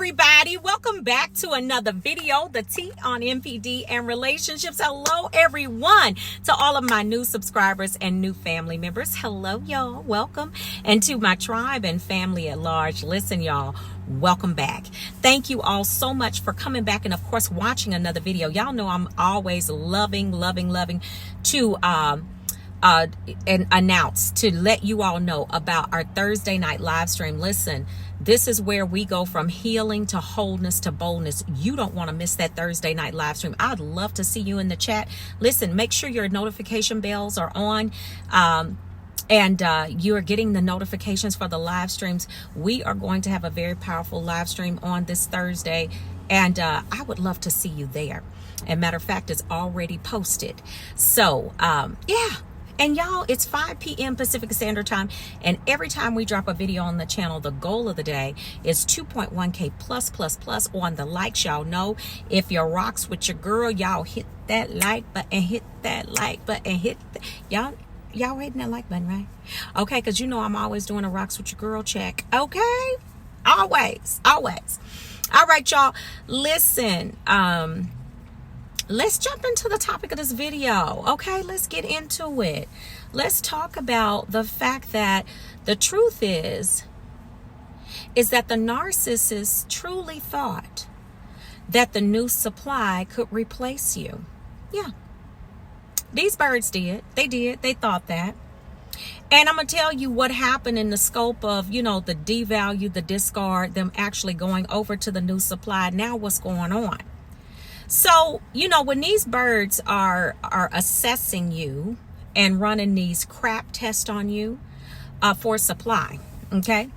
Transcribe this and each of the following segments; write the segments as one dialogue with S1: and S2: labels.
S1: everybody, welcome back to another video, the T on MPD and relationships. Hello everyone, to all of my new subscribers and new family members. Hello y'all, welcome. And to my tribe and family at large, listen y'all, welcome back. Thank you all so much for coming back and of course watching another video. Y'all know I'm always loving to and announce, to let you all know about our Thursday night live stream. Listen, this is where we go from healing to wholeness to boldness. You don't want to miss that Thursday night live stream. I'd love to see you in the chat. Listen, make sure your notification bells are on and you're getting the notifications for the live streams. We are going to have a very powerful live stream on this Thursday, and I would love to see you there. And matter of fact, it's already posted. So yeah. And y'all, it's 5 p.m. Pacific Standard Time. And every time we drop a video on the channel, the goal of the day is 2.1K plus on the likes. Y'all know, if you're rocks with your girl, y'all hit that like button, hit that like button, y'all hitting that like button, right? Okay, because you know I'm always doing a rocks with your girl check. Okay? Always. All right, y'all. Listen, let's jump into the topic of this video. Okay, let's get into it. Let's talk about the fact that the truth is that the narcissist truly thought that the new supply could replace you. Yeah, these birds did. They thought that. And I'm going to tell you what happened in the scope of, you know, the devalue, the discard, them actually going over to the new supply. Now what's going on? So, you know, when these birds are assessing you and running these crap tests on you for supply, okay,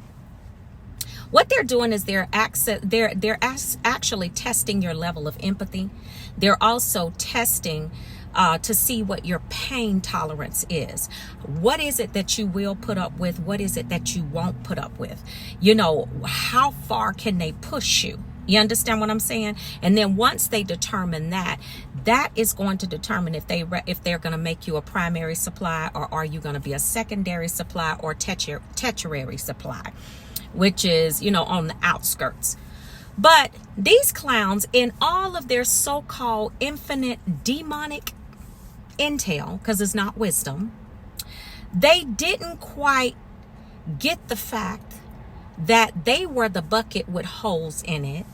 S1: what they're doing is they're actually testing your level of empathy. They're also testing to see what your pain tolerance is. What is it that you will put up with? What is it that you won't put up with? You know, how far can they push you? You understand what I'm saying? And then once they determine that is going to determine if they're going to make you a primary supply, or are you going to be a secondary supply or tertiary supply, which is, you know, on the outskirts. But these clowns, in all of their so-called infinite demonic intel, because it's not wisdom, they didn't quite get the fact that they were the bucket with holes in it.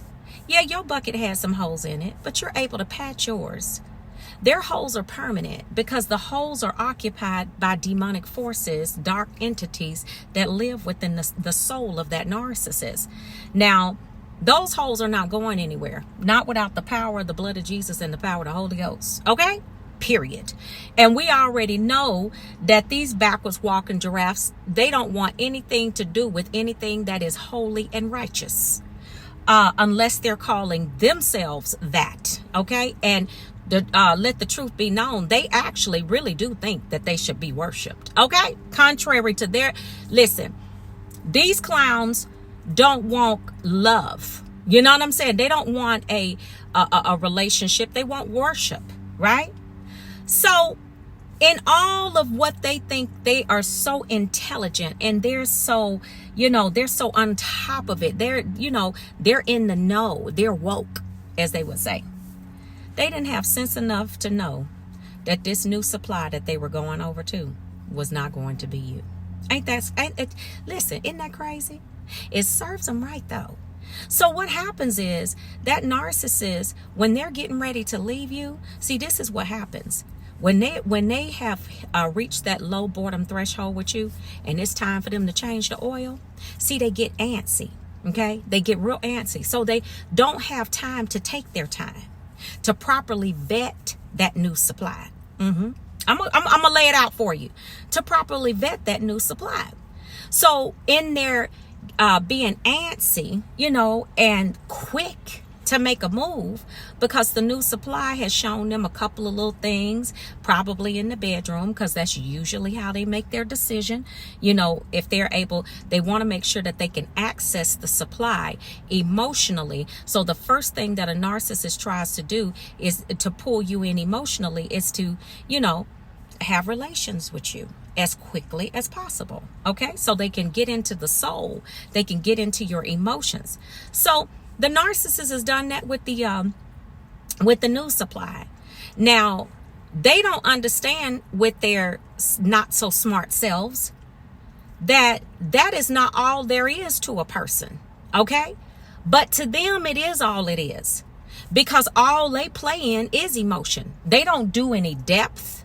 S1: Yeah, your bucket has some holes in it, but you're able to patch yours. Their holes are permanent because the holes are occupied by demonic forces, dark entities that live within the soul of that narcissist. Now, those holes are not going anywhere, not without the power of the blood of Jesus and the power of the Holy Ghost. Okay? Period. And we already know that these backwards walking giraffes, they don't want anything to do with anything that is holy and righteous, unless they're calling themselves that. Okay? And let the truth be known, they actually really do think that they should be worshiped. Okay? Contrary to their, listen, these clowns don't want love. You know what I'm saying? They don't want a relationship. They want worship, right? So in all of what they think, they are so intelligent and they're so, you know, they're so on top of it. They're, you know, they're in the know. They're woke, as they would say. They didn't have sense enough to know that this new supply that they were going over to was not going to be you. Listen, isn't that crazy? It serves them right though. So what happens is that narcissist, when they're getting ready to leave you, see, this is what happens. When they have reached that low boredom threshold with you and it's time for them to change the oil, see, they get antsy, okay? They get real antsy. So they don't have time to take their time to properly vet that new supply. I'm gonna lay it out for you. To properly vet that new supply. So in their being antsy, you know, and quick to make a move, because the new supply has shown them a couple of little things, probably in the bedroom, because that's usually how they make their decision. You know, if they're able, they want to make sure that they can access the supply emotionally. So the first thing that a narcissist tries to do is to pull you in emotionally, is to, you know, have relations with you as quickly as possible. Okay, so they can get into the soul, they can get into your emotions. So The narcissist has done that with the new supply. Now, they don't understand with their not so smart selves that is not all there is to a person. Okay? But to them, it is all it is. Because all they play in is emotion. They don't do any depth.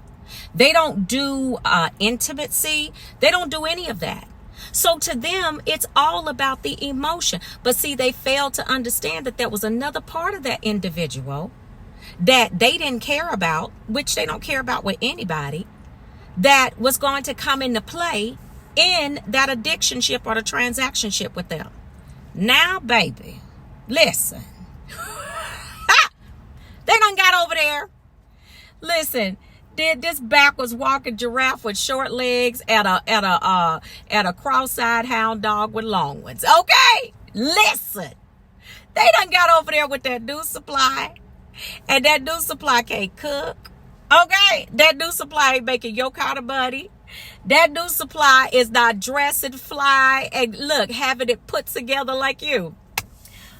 S1: They don't do intimacy. They don't do any of that. So to them, it's all about the emotion. But see, they failed to understand that there was another part of that individual that they didn't care about, which they don't care about with anybody, that was going to come into play in that addictionship or the transactionship with them. Now, baby, listen. They done got over there. Listen, did this backwards walking giraffe with short legs at a cross-eyed hound dog with long ones. Okay, listen. They done got over there with that new supply, and that new supply can't cook. Okay, that new supply ain't making your kind of money. That new supply is not dressing fly and look, having it put together like you.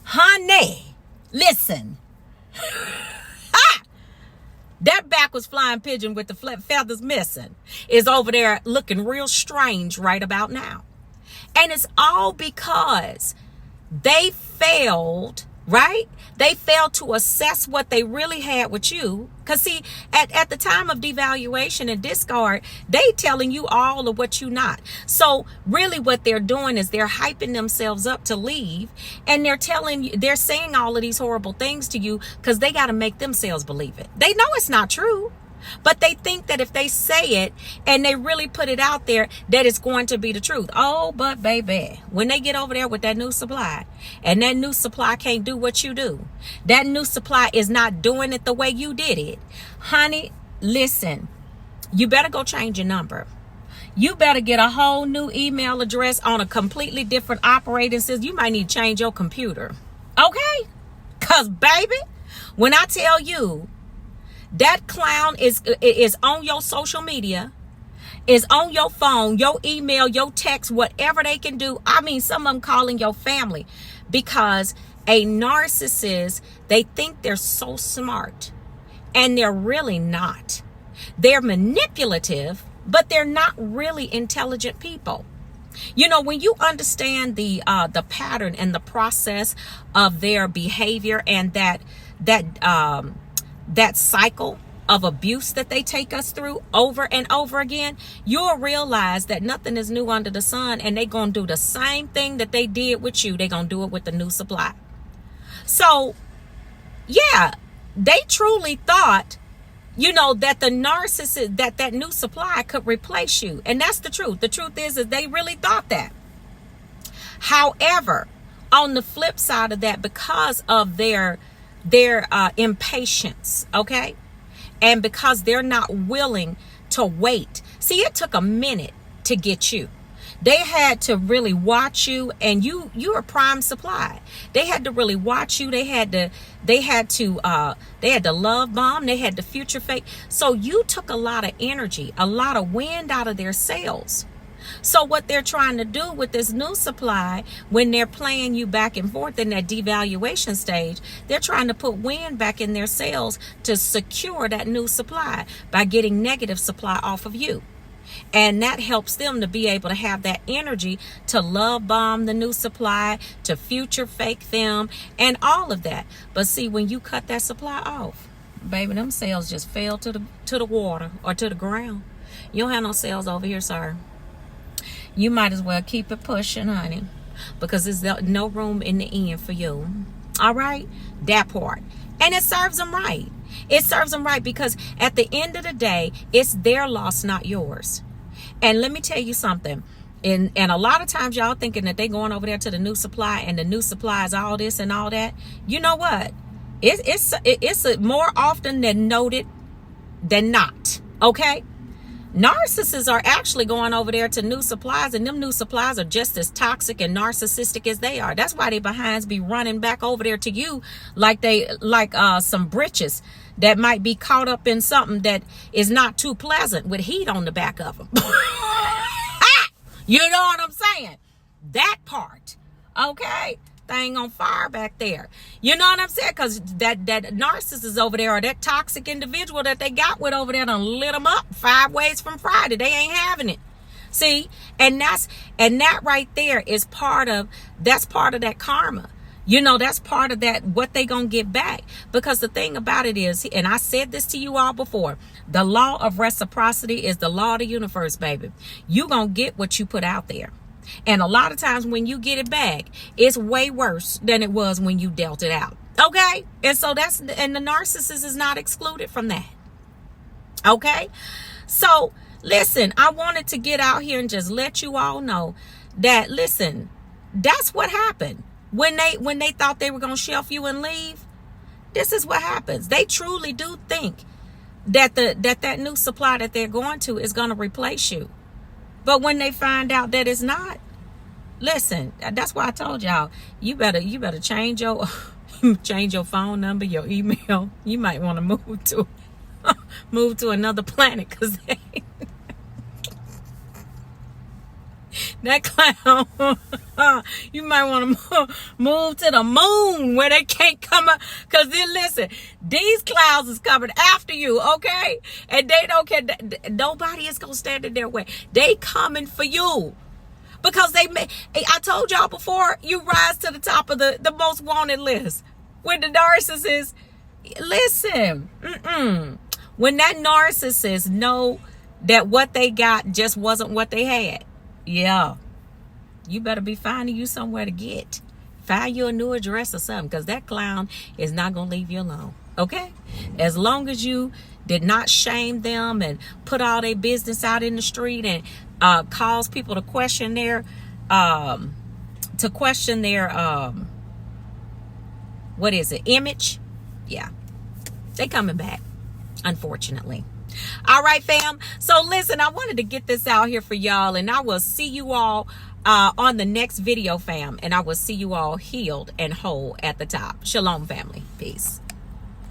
S1: Honey, listen. That backwards flying pigeon with the feathers missing is over there looking real strange right about now. And it's all because they failed, right? They failed to assess what they really had with you. Because see, at the time of devaluation and discard, they telling you all of what you not. So really what they're doing is they're hyping themselves up to leave. And they're telling you, they're saying all of these horrible things to you because they got to make themselves believe it. They know it's not true. But they think that if they say it and they really put it out there, that it's going to be the truth. Oh, but baby, when they get over there with that new supply and that new supply can't do what you do, that new supply is not doing it the way you did it. Honey, listen, you better go change your number. You better get a whole new email address on a completely different operating system. You might need to change your computer. Okay? Because, baby, when I tell you, that clown is on your social media, is on your phone, your email, your text, whatever they can do. I mean, some of them calling your family because a narcissist, they think they're so smart and they're really not. They're manipulative, but they're not really intelligent people. You know, when you understand the pattern and the process of their behavior and that cycle of abuse that they take us through over and over again, you'll realize that nothing is new under the sun, and they're going to do the same thing that they did with you. They're going to do it with the new supply. So, yeah, they truly thought, you know, that the narcissist, that new supply could replace you. And that's the truth. The truth is they really thought that. However, on the flip side of that, because of their impatience, okay? And because they're not willing to wait. See, it took a minute to get you. They had to really watch you, and you're a prime supply. They had to really watch you. They had to love bomb. They had to future fake. So you took a lot of energy, a lot of wind out of their sails. So what they're trying to do with this new supply, when they're playing you back and forth in that devaluation stage, they're trying to put wind back in their sails to secure that new supply by getting negative supply off of you. And that helps them to be able to have that energy to love bomb the new supply, to future fake them, and all of that. But see, when you cut that supply off, baby, them sales just fell to the water or to the ground. You don't have no sales over here, sir. You might as well keep it pushing, honey, because there's no room in the end for you. All right? That part. And it serves them right. It serves them right because at the end of the day, it's their loss, not yours. And let me tell you something. And a lot of times y'all thinking that they going over there to the new supply and the new supply is all this and all that. You know what? It's more often than noted than not. Okay? Narcissists are actually going over there to new supplies, and them new supplies are just as toxic and narcissistic as they are. That's why they behinds be running back over there to you like some britches that might be caught up in something that is not too pleasant with heat on the back of them. You know what I'm saying? That part. Okay? thing on fire back there. You know what I'm saying? Because that narcissist over there, or that toxic individual that they got with over there, done lit them up 5 ways from Friday. They ain't having it. See, and that right there is part of that karma. You know, that's part of that, what they gonna get back. Because the thing about it is, and I said this to you all before, the law of reciprocity is the law of the universe, baby. You gonna get what you put out there. And a lot of times when you get it back, it's way worse than it was when you dealt it out. Okay? And so and the narcissist is not excluded from that. Okay? So, listen, I wanted to get out here and just let you all know that, listen, that's what happened. When they thought they were going to shelf you and leave, this is what happens. They truly do think that that new supply that they're going to is going to replace you. But when they find out that it's not, listen, that's why I told y'all, you better change your phone number, your email. You might want to move to another planet, because that clown, you might want to move to the moon where they can't come up. Because then, listen, these clouds is coming after you, okay? And they don't care. Nobody is going to stand in their way. They coming for you. Because I told y'all before, you rise to the top of the most wanted list. With the narcissist, listen, when that narcissist know that what they got just wasn't what they had, yeah, you better be finding you somewhere to get. Find you a new address or something, because that clown is not going to leave you alone. Okay? As long as you did not shame them and put all their business out in the street and cause people to question their image. Yeah, they coming back, unfortunately. All right, fam. So listen, I wanted to get this out here for y'all, and I will see you all on the next video, fam. And I will see you all healed and whole at the top. Shalom, family. Peace.